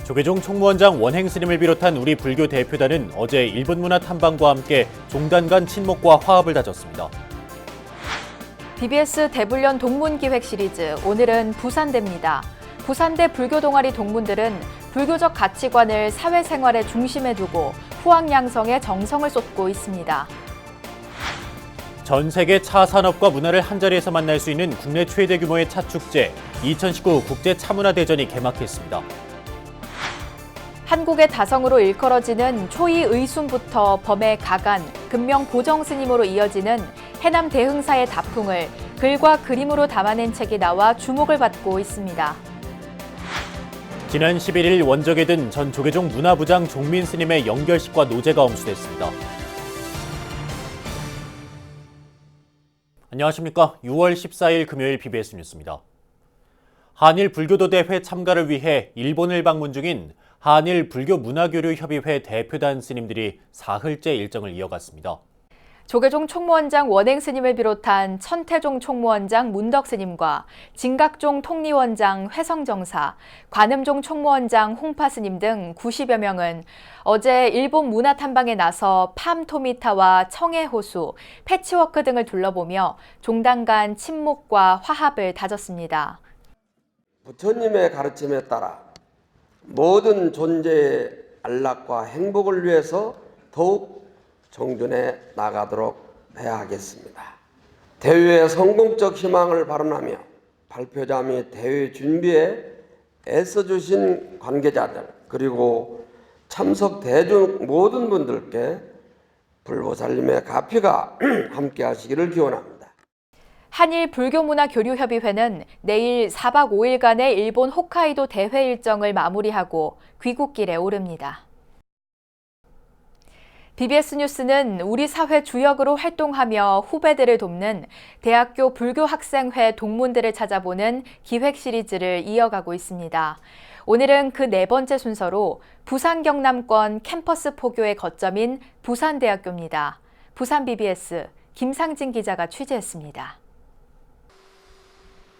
조계종 총무원장 원행 스님을 비롯한 우리 불교 대표단은 어제 일본 문화 탐방과 함께 종단 간 친목과 화합을 다졌습니다. BBS 대불련 동문기획 시리즈, 오늘은 부산대입니다. 부산대 불교 동아리 동문들은 불교적 가치관을 사회생활의 중심에 두고 후황양성에 정성을 쏟고 있습니다. 전 세계 차 산업과 문화를 한자리에서 만날 수 있는 국내 최대 규모의 차 축제 2019 국제 차문화대전이 개막했습니다. 한국의 다성으로 일컬어지는 초이 의순부터 범의 가간, 금명 보정 스님으로 이어지는 해남 대흥사의 다풍을 글과 그림으로 담아낸 책이 나와 주목을 받고 있습니다. 지난 11일 원적에 든 전 조계종 문화부장 종민 스님의 영결식과 노제가 엄수됐습니다. 안녕하십니까. 6월 14일 금요일 BBS 뉴스입니다. 한일 불교도대회 참가를 위해 일본을 방문 중인 한일 불교문화교류협의회 대표단 스님들이 사흘째 일정을 이어갔습니다. 조계종 총무원장 원행 스님을 비롯한 천태종 총무원장 문덕 스님과 진각종 통리원장 회성정사, 관음종 총무원장 홍파 스님 등 90여 명은 어제 일본 문화 탐방에 나서 팜토미타와 청해호수, 패치워크 등을 둘러보며 종단 간 친목과 화합을 다졌습니다. 부처님의 가르침에 따라 모든 존재의 안락과 행복을 위해서 더욱 정준해 나가도록 해야 하겠습니다. 대회의 성공적 희망을 발언하며 발표자 및 대회 준비에 애써주신 관계자들 그리고 참석 대중 모든 분들께 불보살님의 가피가 함께 하시기를 기원합니다. 한일 불교문화교류협의회는 내일 4박 5일간의 일본 홋카이도 대회 일정을 마무리하고 귀국길에 오릅니다. BBS 뉴스는 우리 사회 주역으로 활동하며 후배들을 돕는 대학교 불교학생회 동문들을 찾아보는 기획 시리즈를 이어가고 있습니다. 오늘은 그 네 번째 순서로 부산 경남권 캠퍼스 포교의 거점인 부산대학교입니다. 부산 BBS 김상진 기자가 취재했습니다.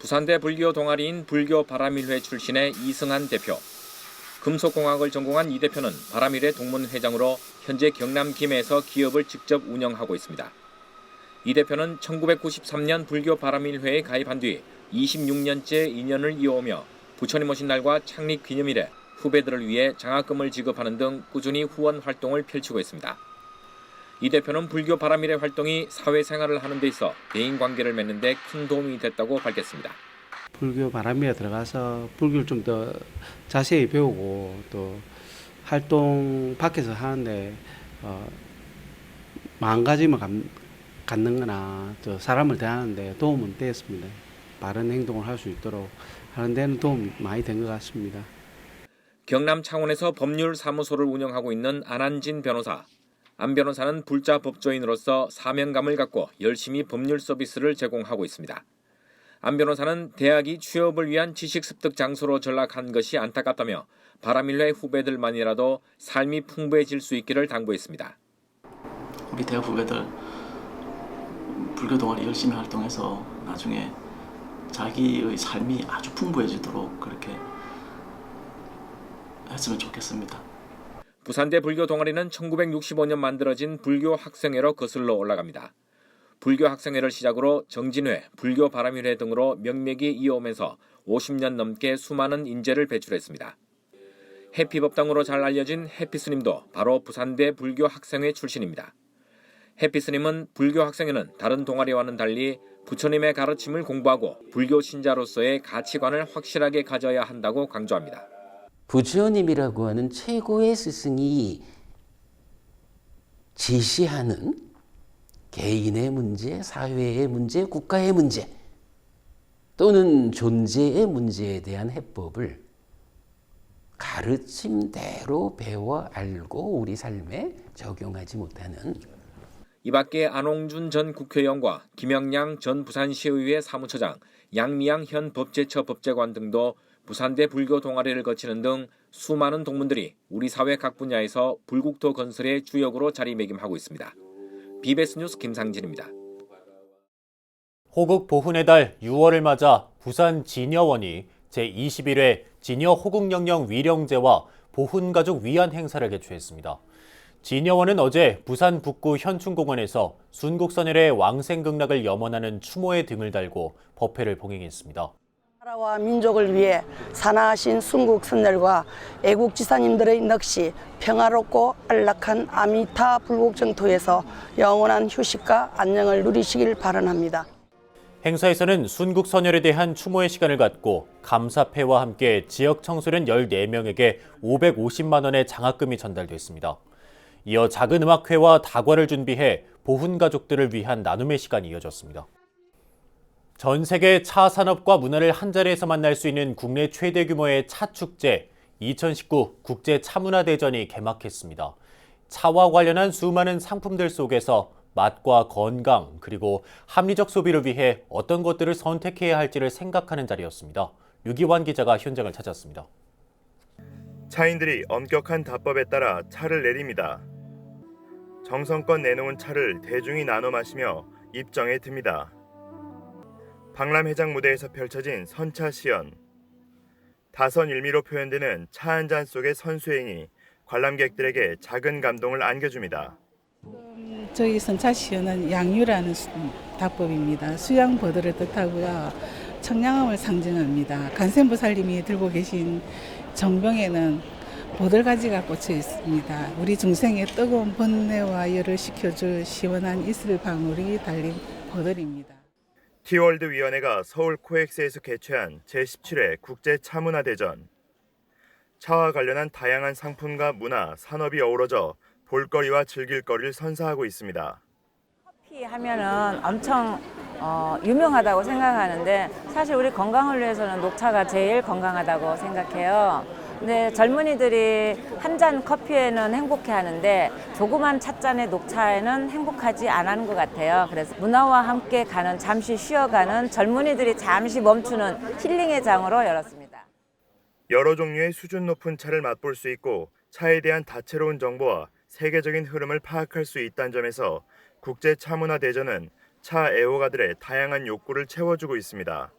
부산대 불교 동아리인 불교 바라밀회 출신의 이승한 대표. 금속공학을 전공한 이 대표는 바라밀회 동문회장으로 현재 경남 김해에서 기업을 직접 운영하고 있습니다. 이 대표는 1993년 불교 바라밀회에 가입한 뒤 26년째 인연을 이어오며 부처님 오신 날과 창립 기념일에 후배들을 위해 장학금을 지급하는 등 꾸준히 후원 활동을 펼치고 있습니다. 이 대표는 불교 바라밀회 활동이 사회생활을 하는 데 있어 대인관계를 맺는 데 큰 도움이 됐다고 밝혔습니다. 불교 바람에 들어가서 불교를 좀 더 자세히 배우고 또 활동 밖에서 하는데 마음가짐을 갖는 거나 또 사람을 대하는데 도움은 되었습니다. 바른 행동을 할 수 있도록 하는 데는 도움이 많이 된 것 같습니다. 경남 창원에서 법률사무소를 운영하고 있는 안한진 변호사. 안 변호사는 불자 법조인으로서 사명감을 갖고 열심히 법률 서비스를 제공하고 있습니다. 안 변호사는 대학이 취업을 위한 지식 습득 장소로 전락한 것이 안타깝다며 바라밀회 후배들만이라도 삶이 풍부해질 수 있기를 당부했습니다. 우리 대학 후배들 불교 동아리 열심히 활동해서 나중에 자기의 삶이 아주 풍부해지도록 그렇게 했으면 좋겠습니다. 부산대 불교 동아리는 1965년 만들어진 불교 학생회로 거슬러 올라갑니다. 불교 학생회를 시작으로 정진회, 불교 바라밀회 등으로 명맥이 이어오면서 50년 넘게 수많은 인재를 배출했습니다. 해피법당으로 잘 알려진 해피스님도 바로 부산대 불교 학생회 출신입니다. 해피스님은 불교 학생회는 다른 동아리와는 달리 부처님의 가르침을 공부하고 불교 신자로서의 가치관을 확실하게 가져야 한다고 강조합니다. 부처님이라고 하는 최고의 스승이 제시하는 개인의 문제, 사회의 문제, 국가의 문제 또는 존재의 문제에 대한 해법을 가르침대로 배워 알고 우리 삶에 적용하지 못하는 이 밖에 안홍준 전 국회의원과 김영양 전 부산시의회 사무처장, 양미양 현 법제처 법제관 등도 부산대 불교 동아리를 거치는 등 수많은 동문들이 우리 사회 각 분야에서 불국토 건설의 주역으로 자리매김하고 있습니다. BBS 뉴스 김상진입니다. 호국 보훈의 달 6월을 맞아 부산 진여원이 제21회 지녀 호국영령 위령제와 보훈가족 위안 행사를 개최했습니다. 지녀원은 어제 부산 북구 현충공원에서 순국선열의 왕생극락을 염원하는 추모의 등을 달고 법회를 봉행했습니다. 나라와 민족을 위해 산하하신 순국선열과 애국지사님들의 넋이 평화롭고 안락한 아미타 불국정토에서 영원한 휴식과 안녕을 누리시길 바라합니다. 행사에서는 순국선열에 대한 추모의 시간을 갖고 감사패와 함께 지역 청소년 14명에게 550만 원의 장학금이 전달됐습니다. 이어 작은 음악회와 다과를 준비해 보훈 가족들을 위한 나눔의 시간이 이어졌습니다. 전 세계 차 산업과 문화를 한자리에서 만날 수 있는 국내 최대 규모의 차 축제 2019 국제 차문화대전이 개막했습니다. 차와 관련한 수많은 상품들 속에서 맛과 건강 그리고 합리적 소비를 위해 어떤 것들을 선택해야 할지를 생각하는 자리였습니다. 류기환 기자가 현장을 찾았습니다. 차인들이 엄격한 답법에 따라 차를 내립니다. 정성껏 내놓은 차를 대중이 나눠 마시며 입정에 듭니다. 박람회장 무대에서 펼쳐진 선차 시연. 다선 일미로 표현되는 차 한 잔 속의 선수행이 관람객들에게 작은 감동을 안겨줍니다. 저희 선차 시연은 양유라는 답법입니다. 수양보도를 뜻하고요. 청량함을 상징합니다. 간센보살님이 들고 계신 정병에는 보들가지가 꽂혀 있습니다. 우리 중생의 뜨거운 번뇌와 열을 식혀줄 시원한 이슬 방울이 달린 보들입니다. 티월드 위원회가 서울 코엑스에서 개최한 제17회 국제 차문화대전. 차와 관련한 다양한 상품과 문화, 산업이 어우러져 볼거리와 즐길거리를 선사하고 있습니다. 커피 하면은 엄청 유명하다고 생각하는데 사실 우리 건강을 위해서는 녹차가 제일 건강하다고 생각해요. 근데 젊은이들이 한 잔 커피에는 행복해하는데 조그만 찻잔의 녹차에는 행복하지 않은 것 같아요. 그래서 문화와 함께 가는 잠시 쉬어가는 젊은이들이 잠시 멈추는 힐링의 장으로 열었습니다. 여러 종류의 수준 높은 차를 맛볼 수 있고 차에 대한 다채로운 정보와 세계적인 흐름을 파악할 수 있다는 점에서 국제 차문화 대전은 차 애호가들의 다양한 욕구를 채워주고 있습니다.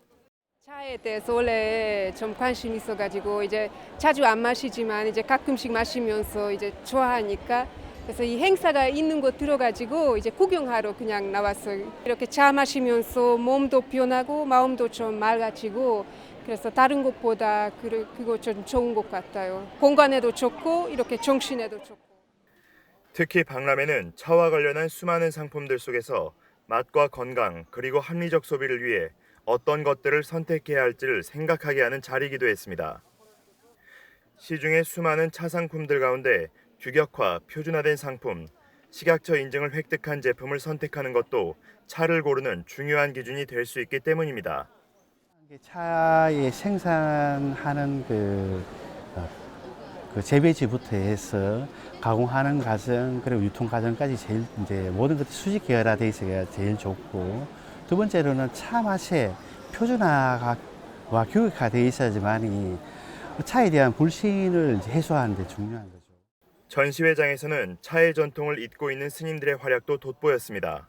차에 대해서 원래 좀 관심 있어가지고 이제 자주 안 마시지만 이제 가끔씩 마시면서 이제 좋아하니까 그래서 이 행사가 있는 곳 들어가지고 이제 구경하러 그냥 나왔어요. 이렇게 차 마시면서 몸도 변하고 마음도 좀 맑아지고 그래서 다른 곳보다 그거 좀 좋은 것 같아요. 공간에도 좋고 이렇게 정신에도 좋고. 특히 박람회는 차와 관련한 수많은 상품들 속에서 맛과 건강 그리고 합리적 소비를 위해 어떤 것들을 선택해야 할지를 생각하게 하는 자리이기도 했습니다. 시중의 수많은 차 상품들 가운데 규격화, 표준화된 상품, 식약처 인증을 획득한 제품을 선택하는 것도 차를 고르는 중요한 기준이 될 수 있기 때문입니다. 차에 생산하는 그 재배지부터 해서 가공하는 과정 그리고 유통 과정까지 제일 이제 모든 것이 수직 계열화돼 있어야 제일 좋고, 두 번째로는 차 맛의 표준화와 규격화돼 있어야지만이 차에 대한 불신을 해소하는 데 중요한 거죠. 전시회장에서는 차의 전통을 잇고 있는 스님들의 활약도 돋보였습니다.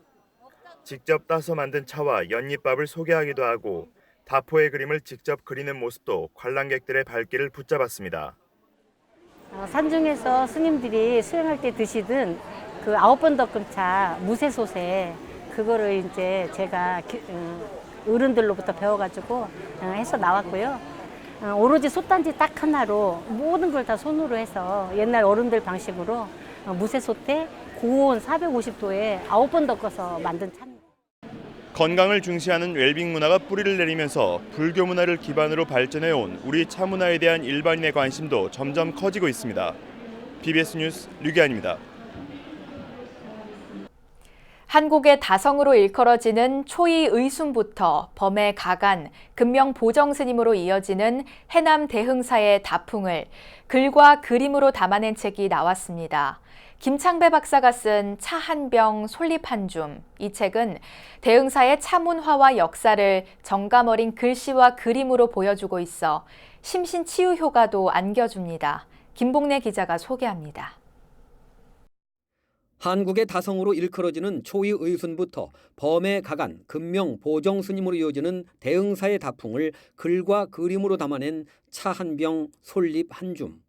직접 따서 만든 차와 연잎밥을 소개하기도 하고 다포의 그림을 직접 그리는 모습도 관람객들의 발길을 붙잡았습니다. 산중에서 스님들이 수행할 때 드시던 그 9번 덕금 차 무쇠솥에 그거를 이제 제가 어른들로부터 배워가지고 해서 나왔고요. 오로지 솥단지 딱 하나로 모든 걸 다 손으로 해서 옛날 어른들 방식으로 무쇠솥에 고온 450도에 9번 덕어서 만든 차입니다. 건강을 중시하는 웰빙 문화가 뿌리를 내리면서 불교 문화를 기반으로 발전해온 우리 차 문화에 대한 일반인의 관심도 점점 커지고 있습니다. BBS 뉴스 류기환입니다. 한국의 다성으로 일컬어지는 초이 의순부터 범의 가간, 금명 보정스님으로 이어지는 해남 대흥사의 다풍을 글과 그림으로 담아낸 책이 나왔습니다. 김창배 박사가 쓴 차 한 병 솔잎 한 줌. 이 책은 대흥사의 차문화와 역사를 정감 어린 글씨와 그림으로 보여주고 있어 심신치유 효과도 안겨줍니다. 김봉래 기자가 소개합니다. 한국의 다성으로 일컬어지는 초위 의순부터 범의 가간, 금명, 보정 스님으로 이어지는 대응사의 다풍을 글과 그림으로 담아낸 차 한 병, 솔잎 한 줌.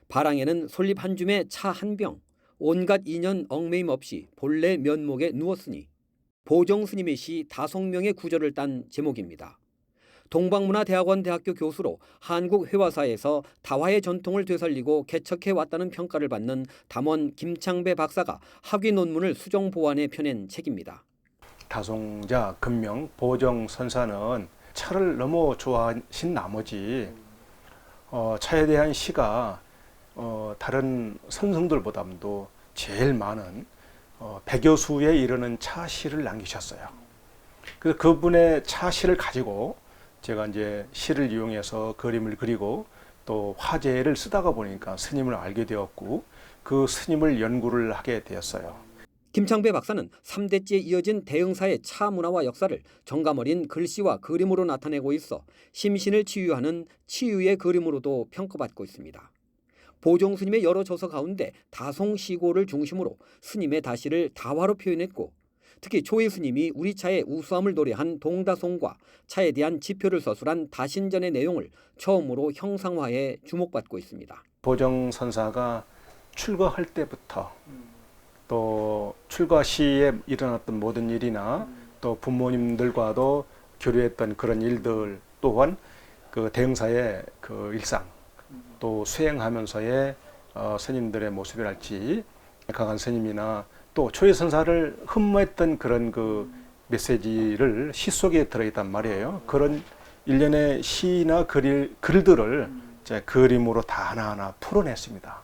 바랑에는 솔잎 한 줌에 차 한 병, 온갖 인연 얽매임 없이 본래 면목에 누웠으니 보정 스님의 시 다성명의 구절을 딴 제목입니다. 동방문화대학원 대학교 교수로 한국 회화사에서 다화의 전통을 되살리고 개척해 왔다는 평가를 받는 담원 김창배 박사가 학위 논문을 수정 보완해 펴낸 책입니다. 다송자 금명 보정 선사는 차를 너무 좋아하신 나머지 차에 대한 시가 다른 선성들보다도 제일 많은 100여 수에 이르는 차시를 남기셨어요. 그래서 그분의 차시를 가지고 제가 이제 시를 이용해서 그림을 그리고 또 화제를 쓰다가 보니까 스님을 알게 되었고 그 스님을 연구를 하게 되었어요. 김창배 박사는 3대째 이어진 대응사의 차 문화와 역사를 정감 어린 글씨와 그림으로 나타내고 있어 심신을 치유하는 치유의 그림으로도 평가받고 있습니다. 보정 스님의 여러 저서 가운데 다송시고를 중심으로 스님의 다시를 다화로 표현했고 특히 초이 스님이 우리 차의 우수함을 노래한 동다송과 차에 대한 지표를 서술한 다신전의 내용을 처음으로 형상화해 주목받고 있습니다. 보정 선사가 출가할 때부터 또 출가 시에 일어났던 모든 일이나 또 부모님들과도 교류했던 그런 일들 또한 그 대응사의 그 일상 또 수행하면서의 스님들의 모습이랄지 강한 스님이나 또 초이 선사를 흠모했던 그런 그 메시지를 시 속에 들어있단 말이에요. 그런 일련의 시나 글들을 제 그림으로 다 하나하나 풀어냈습니다.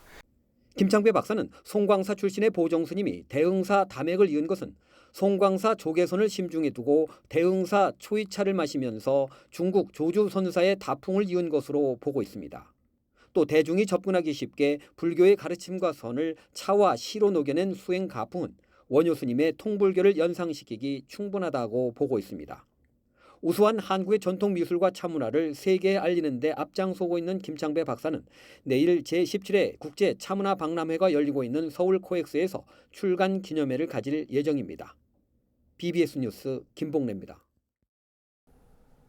김창배 박사는 송광사 출신의 보정 스님이 대응사 담액을 이은 것은 송광사 조계선을 심중에 두고 대응사 초이차를 마시면서 중국 조주 선사의 다풍을 이은 것으로 보고 있습니다. 또 대중이 접근하기 쉽게 불교의 가르침과 선을 차와 시로 녹여낸 수행 가풍은 원효 스님의 통불교를 연상시키기 충분하다고 보고 있습니다. 우수한 한국의 전통 미술과 차문화를 세계에 알리는 데 앞장서고 있는 김창배 박사는 내일 제17회 국제 차문화 박람회가 열리고 있는 서울 코엑스에서 출간 기념회를 가질 예정입니다. BBS 뉴스 김봉래입니다.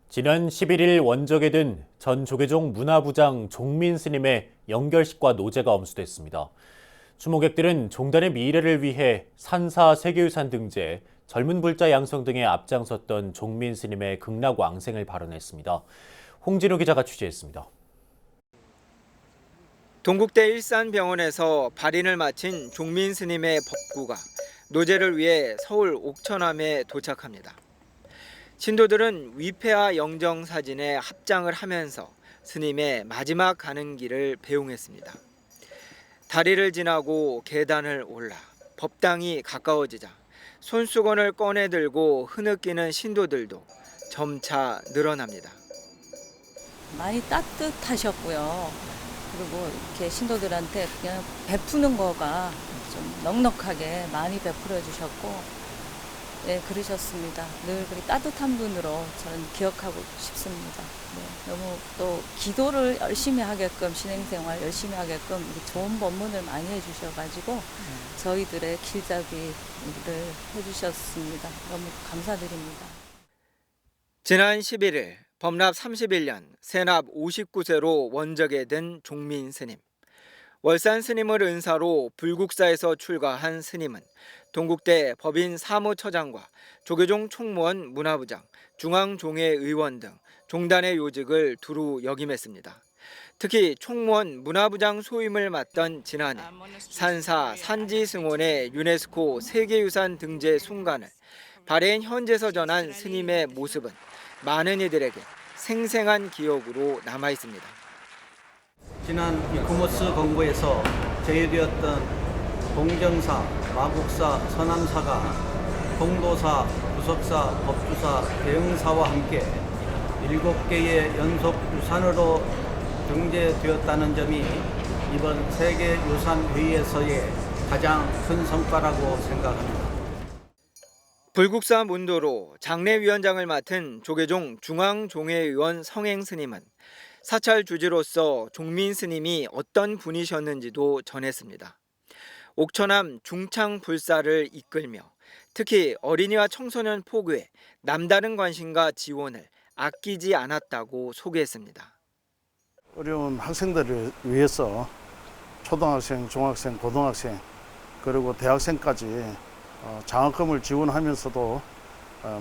지난 11일 원적에 든 전 조계종 문화부장 종민 스님의 영결식과 노제가 엄수됐습니다. 추모객들은 종단의 미래를 위해 산사 세계유산 등재, 젊은 불자 양성 등에 앞장섰던 종민 스님의 극락왕생을 발언했습니다. 홍진호 기자가 취재했습니다. 동국대 일산병원에서 발인을 마친 종민 스님의 법구가 노제를 위해 서울 옥천암에 도착합니다. 신도들은 위패와 영정 사진에 합장을 하면서 스님의 마지막 가는 길을 배웅했습니다. 다리를 지나고 계단을 올라 법당이 가까워지자 손수건을 꺼내 들고 흐느끼는 신도들도 점차 늘어납니다. 많이 따뜻하셨고요. 그리고 이렇게 신도들한테 그냥 베푸는 거가 좀 넉넉하게 많이 베풀어 주셨고 네, 그러셨습니다. 늘 그리 따뜻한 분으로 저는 기억하고 싶습니다. 네, 너무 또 기도를 열심히 하게끔 신행생활 열심히 하게끔 좋은 법문을 많이 해주셔가지고 저희들의 길잡이를 해주셨습니다. 너무 감사드립니다. 지난 11일 법납 31년 세납 59세로 원적에 든 종민 스님. 월산 스님을 은사로 불국사에서 출가한 스님은 동국대 법인 사무처장과 조계종 총무원 문화부장, 중앙종회의원 등 종단의 요직을 두루 역임했습니다. 특히 총무원 문화부장 소임을 맡던 지난해 산사 산지승원의 유네스코 세계유산 등재 순간을 발해인 현재서 전한 스님의 모습은 많은 이들에게 생생한 기억으로 남아 있습니다. 지난 이코머스 공고에서 제외되었던 공정사, 마국사, 서남사가 공도사, 부석사, 법주사, 대응사와 함께 7개의 연속 유산으로 등재되었다는 점이 이번 세계유산회의에서의 가장 큰 성과라고 생각합니다. 불국사 문도로 장례위원장을 맡은 조계종 중앙종회의원 성행 스님은 사찰 주지로서 종민 스님이 어떤 분이셨는지도 전했습니다. 옥천암 중창불사를 이끌며 특히 어린이와 청소년 포교에 남다른 관심과 지원을 아끼지 않았다고 소개했습니다. 어려운 학생들을 위해서 초등학생, 중학생, 고등학생 그리고 대학생까지 장학금을 지원하면서도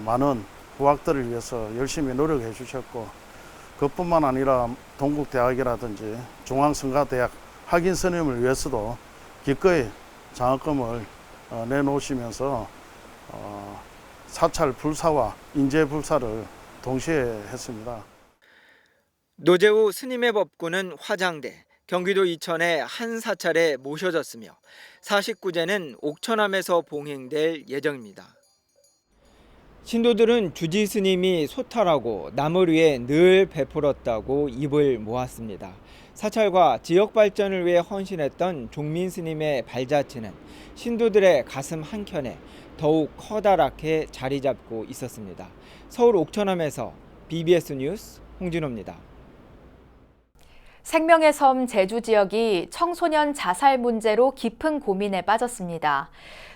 많은 부학들을 위해서 열심히 노력해 주셨고, 그뿐만 아니라 동국대학이라든지 중앙성가대학 학인 선임을 위해서도 기꺼이 장학금을 내놓으시면서 사찰 불사와 인재 불사를 동시에 했습니다. 노재우 스님의 법구는 화장돼 경기도 이천의 한 사찰에 모셔졌으며 49제는 옥천암에서 봉행될 예정입니다. 신도들은 주지 스님이 소탈하고 남을 위해 늘 베풀었다고 입을 모았습니다. 사찰과 지역 발전을 위해 헌신했던 종민 스님의 발자취는 신도들의 가슴 한켠에 더욱 커다랗게 자리 잡고 있었습니다. 서울 옥천암에서 BBS 뉴스 홍진호입니다. 생명의 섬 제주 지역이 청소년 자살 문제로 깊은 고민에 빠졌습니다.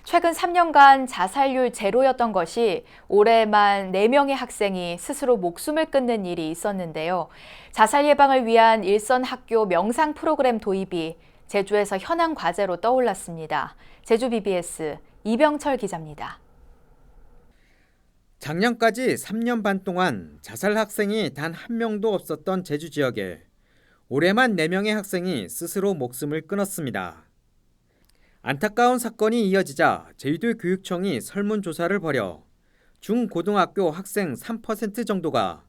최근 3년간 자살률 제로였던 것이 올해만 4명의 학생이 스스로 목숨을 끊는 일이 있었는데요. 자살 예방을 위한 일선 학교 명상 프로그램 도입이 제주에서 현안 과제로 떠올랐습니다. 제주 BBS 이병철 기자입니다. 작년까지 3년 반 동안 자살 학생이 단 한 명도 없었던 제주 지역에 올해만 4명의 학생이 스스로 목숨을 끊었습니다. 안타까운 사건이 이어지자 제주도 교육청이 설문조사를 벌여 중고등학교 학생 3% 정도가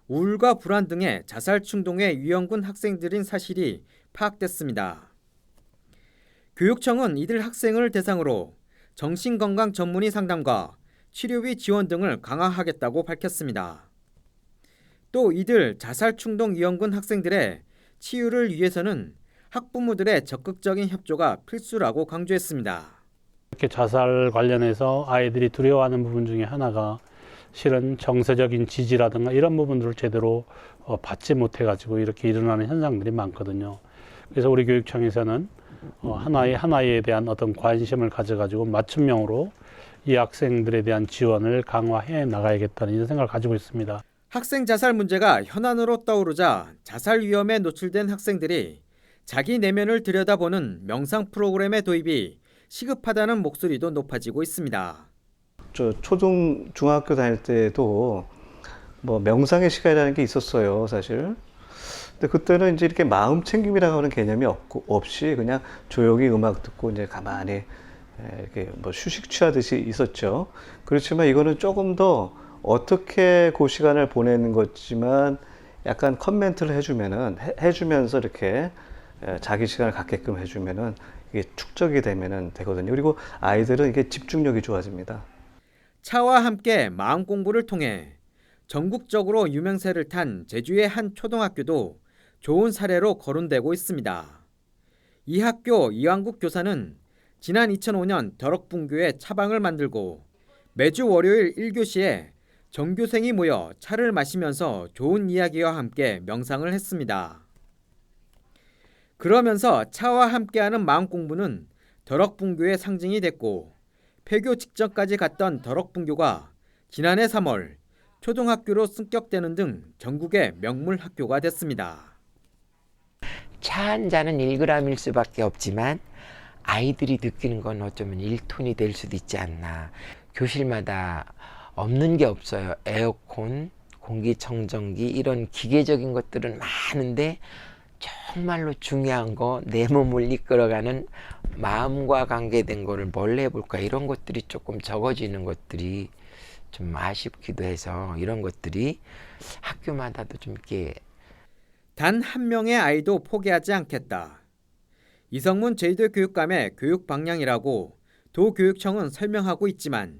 우울과 불안 등의 자살 충동에 위험군 학생들인 사실이 파악됐습니다. 교육청은 이들 학생을 대상으로 정신건강 전문의 상담과 치료비 지원 등을 강화하겠다고 밝혔습니다. 또 이들 자살 충동 위험군 학생들의 치유를 위해서는 학부모들의 적극적인 협조가 필수라고 강조했습니다. 이렇게 자살 관련해서 아이들이 두려워하는 부분 중에 하나가 실은 정서적인 지지라든가 이런 부분들을 제대로 받지 못해가지고 이렇게 일어나는 현상들이 많거든요. 그래서 우리 교육청에서는 하나에 대한 어떤 관심을 가져가지고 맞춤형으로 이 학생들에 대한 지원을 강화해 나가야겠다는 이런 생각을 가지고 있습니다. 학생 자살 문제가 현안으로 떠오르자 자살 위험에 노출된 학생들이 자기 내면을 들여다보는 명상 프로그램의 도입이 시급하다는 목소리도 높아지고 있습니다. 저 초등, 중학교 다닐 때도 뭐 명상의 시간이라는 게 있었어요, 사실. 근데 그때는 이제 이렇게 마음 챙김이라고 하는 개념이 없이 그냥 조용히 음악 듣고 이제 가만히 이렇게 뭐 휴식 취하듯이 있었죠. 그렇지만 이거는 조금 더 어떻게 그 시간을 보내는 거지만 약간 커멘트를 해주면서 이렇게 자기 시간을 갖게끔 해주면은 이게 축적이 되거든요. 그리고 아이들은 이게 집중력이 좋아집니다. 차와 함께 마음 공부를 통해 전국적으로 유명세를 탄 제주의 한 초등학교도 좋은 사례로 거론되고 있습니다. 이 학교 이왕국 교사는 지난 2005년 덕럭분교에 차방을 만들고 매주 월요일 1교시에 전교생이 모여 차를 마시면서 좋은 이야기와 함께 명상을 했습니다. 그러면서 차와 함께하는 마음 공부는 덕럭분교의 상징이 됐고 폐교 직전까지 갔던 덕럭분교가 지난해 3월 초등학교로 승격되는 등 전국의 명물 학교가 됐습니다. 차 한 잔은 1g일 수밖에 없지만 아이들이 느끼는 건 어쩌면 1톤이 될 수도 있지 않나. 교실마다 없는 게 없어요. 에어컨, 공기청정기 이런 기계적인 것들은 많은데 정말로 중요한 거 내 몸을 이끌어가는 마음과 관계된 거를 뭘 해볼까 이런 것들이 조금 적어지는 것들이 좀 아쉽기도 해서 이런 것들이 학교마다도 좀 이렇게 단 한 명의 아이도 포기하지 않겠다. 이성문 제주도 교육감의 교육 방향이라고 도교육청은 설명하고 있지만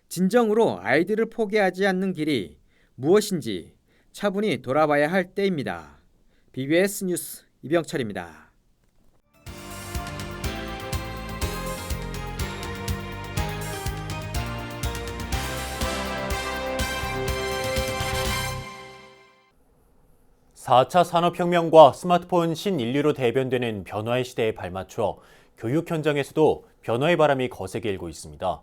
진정으로 아이들을 포기하지 않는 길이 무엇인지 차분히 돌아봐야 할 때입니다. BBS 뉴스 이병철입니다. (4차) 산업혁명과 스마트폰 신인류로 대변되는 변화의 시대에 발맞춰 교육 현장에서도 변화의 바람이 거세게 일고 있습니다.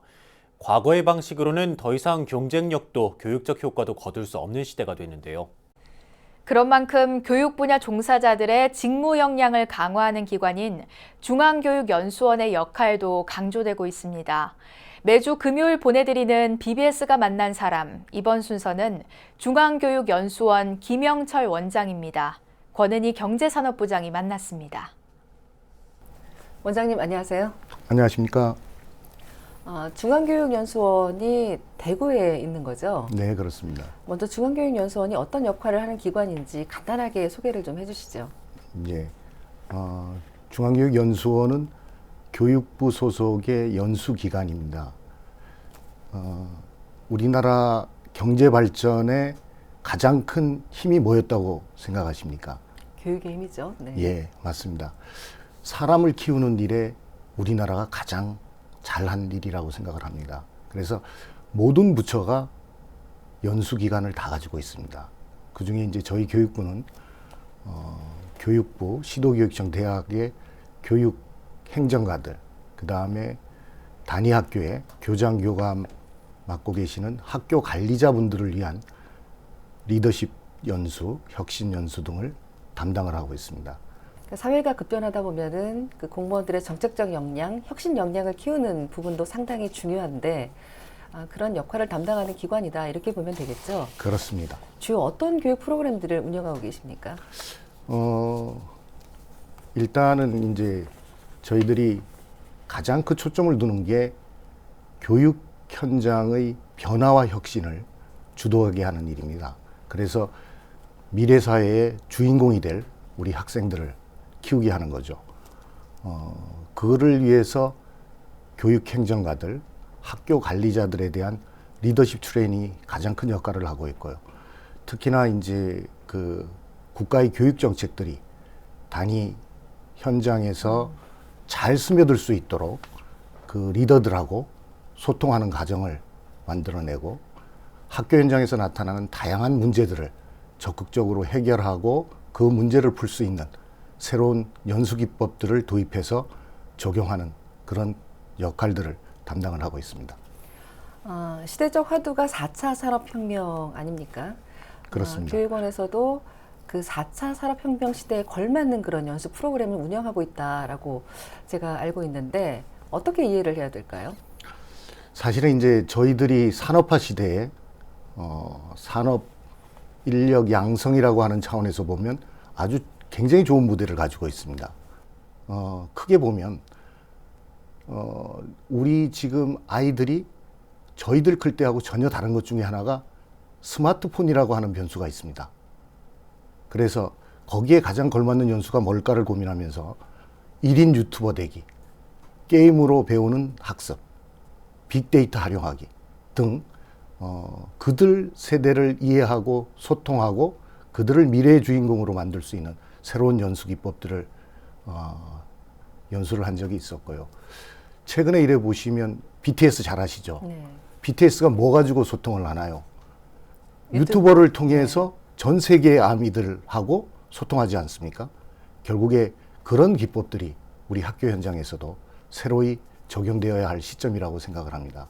과거의 방식으로는 더 이상 경쟁력도 교육적 효과도 거둘 수 없는 시대가 됐는데요. 그런 만큼 교육 분야 종사자들의 직무 역량을 강화하는 기관인 중앙교육연수원의 역할도 강조되고 있습니다. 매주 금요일 보내드리는 BBS가 만난 사람, 이번 순서는 중앙교육연수원 김영철 원장입니다. 권은희 경제산업부장이 만났습니다. 원장님 안녕하세요. 안녕하십니까? 중앙교육연수원이 대구에 있는 거죠? 네, 그렇습니다. 먼저 중앙교육연수원이 어떤 역할을 하는 기관인지 간단하게 소개를 좀 해주시죠. 예, 중앙교육연수원은 교육부 소속의 연수기관입니다. 우리나라 경제 발전에 가장 큰 힘이 뭐였다고 생각하십니까? 교육의 힘이죠. 네. 예, 맞습니다. 사람을 키우는 일에 우리나라가 가장 잘한 일이라고 생각을 합니다. 그래서 모든 부처가 연수기관을 다 가지고 있습니다. 그 중에 이제 저희 교육부는 교육부, 시도교육청, 대학의 교육행정가들, 그 다음에 단위학교에 교장, 교감 맡고 계시는 학교 관리자분들을 위한 리더십 연수, 혁신 연수 등을 담당을 하고 있습니다. 사회가 급변하다 보면은 그 공무원들의 정책적 역량, 혁신 역량을 키우는 부분도 상당히 중요한데 그런 역할을 담당하는 기관이다 이렇게 보면 되겠죠? 그렇습니다. 주요 어떤 교육 프로그램들을 운영하고 계십니까? 일단은 이제 저희들이 가장 큰 초점을 두는 게 교육 현장의 변화와 혁신을 주도하게 하는 일입니다. 그래서 미래 사회의 주인공이 될 우리 학생들을 키우게 하는 거죠. 그거를 위해서 교육행정가들, 학교 관리자들에 대한 리더십 트레이닝이 가장 큰 역할을 하고 있고요. 특히나 이제 그 국가의 교육 정책들이 단위 현장에서 잘 스며들 수 있도록 그 리더들하고 소통하는 과정을 만들어내고 학교 현장에서 나타나는 다양한 문제들을 적극적으로 해결하고 그 문제를 풀 수 있는 새로운 연수기법들을 도입해서 적용하는 그런 역할들을 담당을 하고 있습니다. 시대적 화두가 4차 산업혁명 아닙니까? 그렇습니다. 교육원에서도 그 4차 산업혁명 시대에 걸맞는 그런 연수 프로그램을 운영하고 있다라고 제가 알고 있는데 어떻게 이해를 해야 될까요? 사실은 이제 저희들이 산업화 시대에 산업 인력 양성이라고 하는 차원에서 보면 아주 굉장히 좋은 무대를 가지고 있습니다. 크게 보면 우리 지금 아이들이 저희들 클 때하고 전혀 다른 것 중에 하나가 스마트폰이라고 하는 변수가 있습니다. 그래서 거기에 가장 걸맞는 연수가 뭘까를 고민하면서 1인 유튜버 되기, 게임으로 배우는 학습, 빅데이터 활용하기 등 그들 세대를 이해하고 소통하고 그들을 미래의 주인공으로 만들 수 있는 새로운 연수 기법들을 연수를 한 적이 있었고요. 최근에 이래 보시면 BTS 잘 아시죠? 네. BTS가 뭐 가지고 소통을 하나요? 유튜버를 통해서 전 세계의 아미들하고 소통하지 않습니까? 결국에 그런 기법들이 우리 학교 현장에서도 새로이 적용되어야 할 시점이라고 생각을 합니다.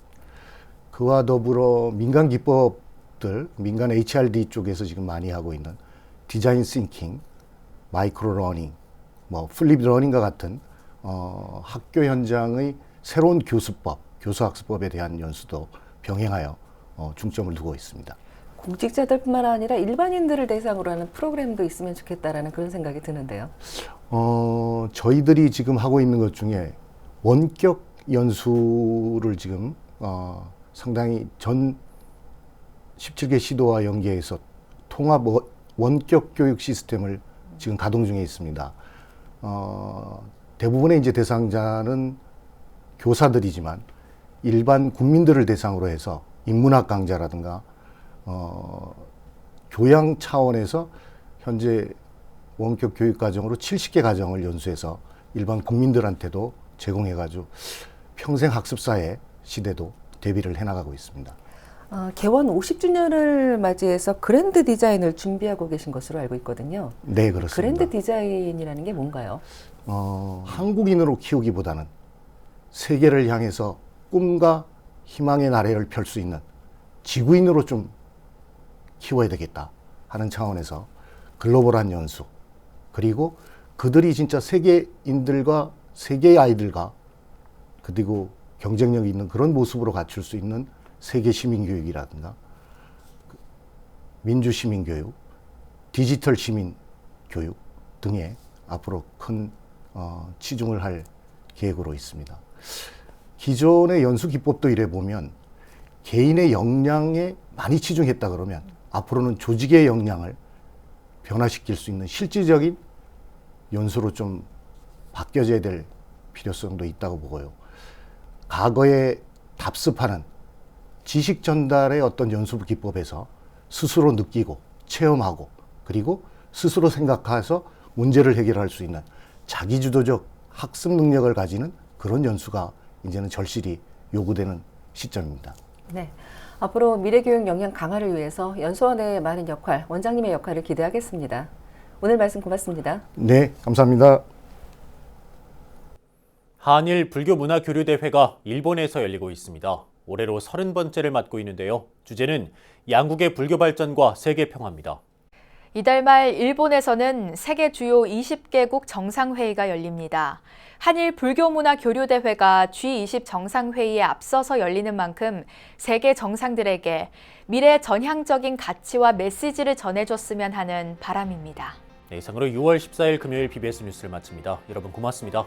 그와 더불어 민간 기법들, 민간 HRD 쪽에서 지금 많이 하고 있는 디자인 싱킹, 마이크로 러닝, 플립 러닝과 같은 학교 현장의 새로운 교수법, 교수학습법에 대한 연수도 병행하여 중점을 두고 있습니다. 공직자들뿐만 아니라 일반인들을 대상으로 하는 프로그램도 있으면 좋겠다라는 그런 생각이 드는데요. 저희들이 지금 하고 있는 것 중에 원격 연수를 지금 상당히 전 17개 시도와 연계해서 통합 원격 교육 시스템을 지금 가동 중에 있습니다. 대부분의 이제 대상자는 교사들이지만 일반 국민들을 대상으로 해서 인문학 강좌라든가 교양 차원에서 현재 원격 교육 과정으로 70개 과정을 연수해서 일반 국민들한테도 제공해가지고 평생 학습사의 시대도 대비를 해나가고 있습니다. 개원 50주년을 맞이해서 그랜드 디자인을 준비하고 계신 것으로 알고 있거든요. 네, 그렇습니다. 그랜드 디자인이라는 게 뭔가요? 한국인으로 키우기보다는 세계를 향해서 꿈과 희망의 나래를 펼 수 있는 지구인으로 좀 키워야 되겠다 하는 차원에서 글로벌한 연수, 그리고 그들이 진짜 세계인들과 세계의 아이들과 그리고 경쟁력 있는 그런 모습으로 갖출 수 있는 세계 시민교육이라든가 민주 시민교육, 디지털 시민교육 등에 앞으로 큰 치중을 할 계획으로 있습니다. 기존의 연수 기법도 이래 보면 개인의 역량에 많이 치중했다 그러면 앞으로는 조직의 역량을 변화시킬 수 있는 실질적인 연수로 좀 바뀌어져야 될 필요성도 있다고 보고요. 과거에 답습하는 지식 전달의 어떤 연수 기법에서 스스로 느끼고 체험하고 그리고 스스로 생각해서 문제를 해결할 수 있는 자기주도적 학습 능력을 가지는 그런 연수가 이제는 절실히 요구되는 시점입니다. 네. 앞으로 미래교육 역량 강화를 위해서 연수원의 많은 역할, 원장님의 역할을 기대하겠습니다. 오늘 말씀 고맙습니다. 네, 감사합니다. 한일 불교문화교류대회가 일본에서 열리고 있습니다. 올해로 30번째를 맞고 있는데요. 주제는 양국의 불교 발전과 세계 평화입니다. 이달 말 일본에서는 세계 주요 20개국 정상회의가 열립니다. 한일 불교문화교류대회가 G20 정상회의에 앞서서 열리는 만큼 세계 정상들에게 미래 전향적인 가치와 메시지를 전해줬으면 하는 바람입니다. 네, 이상으로 6월 14일 금요일 BBS 뉴스를 마칩니다. 여러분 고맙습니다.